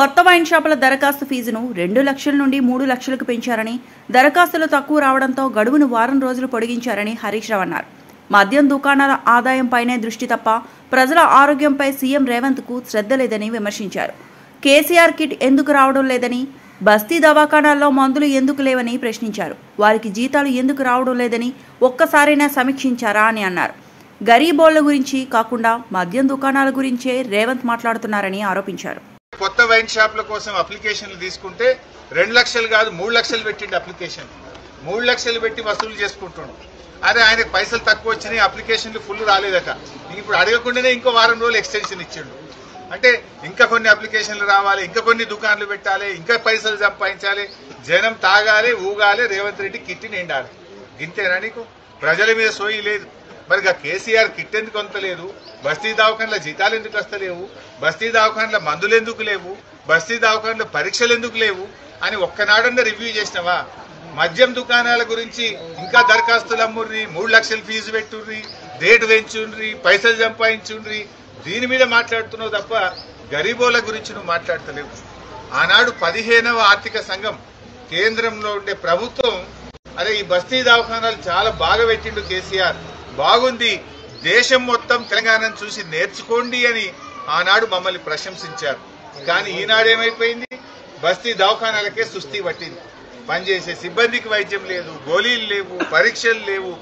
కొత్త వైన్ షాపుల దరఖాస్తు ఫీజును 2 లక్షల నుండి 3 లక్షలకు పెంచారని, దరఖాస్తులు తక్కువ రావడంతో గడువును వారం రోజులు పొడిగించారని హరీష్ రావు అన్నారు. మద్యం దుకాణాల ఆదాయంపైనే దృష్టి తప్ప ప్రజల ఆరోగ్యంపై సీఎం రేవంత్కు శ్రద్ధ లేదని విమర్శించారు. కేసీఆర్ కిట్ ఎందుకు రావడం లేదని, బస్తీ దవాఖానాల్లో మందులు ఎందుకు లేవని ప్రశ్నించారు. వారికి జీతాలు ఎందుకు రావడం లేదని ఒక్కసారైనా సమీక్షించారా అని అన్నారు. గరీబోళ్ల గురించి కాకుండా మద్యం దుకాణాల గురించే రేవంత్ మాట్లాడుతున్నారని ఆరోపించారు. కొత్త వైన్ షాప్ల కోసం అప్లికేషన్లు తీసుకుంటే 2 లక్షలు కాదు 3 లక్షలు పెట్టిండు. అప్లికేషన్ 3 లక్షలు పెట్టి వసూలు చేసుకుంటుండు. అదే ఆయనకు పైసలు తక్కువ వచ్చినాయి, అప్లికేషన్లు ఫుల్ రాలేదట. ఇప్పుడు అడగకుండానే ఇంకో వారం రోజులు ఎక్స్టెన్షన్ ఇచ్చిండు. అంటే ఇంకా కొన్ని అప్లికేషన్లు రావాలి, ఇంకా కొన్ని దుకాణాలు పెట్టాలి, ఇంకా పైసలు సంపాదించాలి, జనం తాగాలి, ఊగాలి, రేవంత్ రెడ్డి కిట్టి నిండాలి. గింతేనా నీకు? ప్రజల మీద సోయి లేదు. మరి కేసీఆర్ కిట్ ఎందుకు అంతలేదు? బస్తీ దవాఖాన్ల జీతాలు ఎందుకు వస్తలేవు? బస్తీ దవాఖాన్ల మందులు ఎందుకు లేవు? బస్తీ దవాఖాన్ల పరీక్షలు ఎందుకు లేవు అని ఒక్కనాడన్నా రివ్యూ చేసినావా? మద్యం దుకాణాల గురించి ఇంకా దరఖాస్తులు అమ్ముర్రి, 3 లక్షలు ఫీజు పెట్టుర్రి, రేటు పెంచుండ్రి, పైసలు సంపాదించుండ్రి, దీని మీద మాట్లాడుతున్నావు తప్ప గరీబోల గురించి నువ్వు మాట్లాడతలేవు. ఆనాడు 15వ ఆర్థిక సంఘం కేంద్రంలో ఉండే ప్రభుత్వం అదే ఈ బస్తీ దవాఖానాలు చాలా బాగా పెట్టిండు కేసీఆర్, బాగుంది, దేశం మొత్తం తెలంగాణను చూసి నేర్చుకోండి అని ఆనాడు మమ్మల్ని ప్రశంసించారు. కానీ ఈనాడేమైపోయింది? బస్తీ దవాఖానాలకే సుస్థి పట్టింది. పనిచేసే సిబ్బందికి వైద్యం లేదు, గోళీలు లేవు, పరీక్షలు లేవు.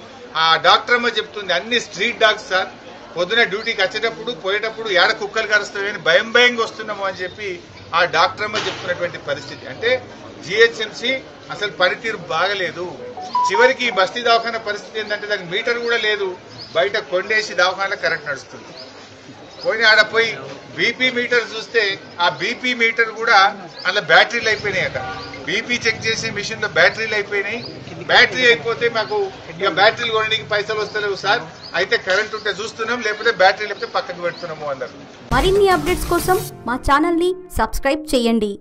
ఆ డాక్టర్ అమ్మ చెప్తుంది అన్ని స్ట్రీట్ డాగ్స్ సార్, పొద్దున డ్యూటీకి వచ్చేటప్పుడు పోయేటప్పుడు ఏడ కుక్కలు కరుస్తాయని భయంగా వస్తున్నాము అని చెప్పి ఆ డాక్టర్ అమ్మ చెప్తున్నటువంటి పరిస్థితి. అంటే జిహెచ్ఎంసీ అసలు పనితీరు బాగలేదు. చివరికి ఈ బస్తీ దవాఖానా పరిస్థితి ఏంటంటే దానికి మీటర్ కూడా లేదు, బయట కొండేసి దవాఖానా కరెంట్ నడుస్తుంది. పోయి ఆడ పోయి బీపీ మీటర్ చూస్తే ఆ బీపీ మీటర్ కూడా అందులో బ్యాటరీలు అయిపోయినాయట. బీపీ చెక్ చేసే మిషన్ లో బ్యాటరీలు అయిపోయినాయి. బ్యాటరీ అయిపోతే మాకు ఇక బ్యాటరీలు కొనడానికి పైసలు వస్తలేవు సార్, అయితే కరెంట్ ఉంటే చూస్తున్నాం, లేకపోతే బ్యాటరీ లేకపోతే పక్కకు పెడుతున్నాము అన్నారు. మరిన్ని అప్డేట్స్ కోసం మా ఛానల్ ని సబ్స్క్రైబ్ చేయండి.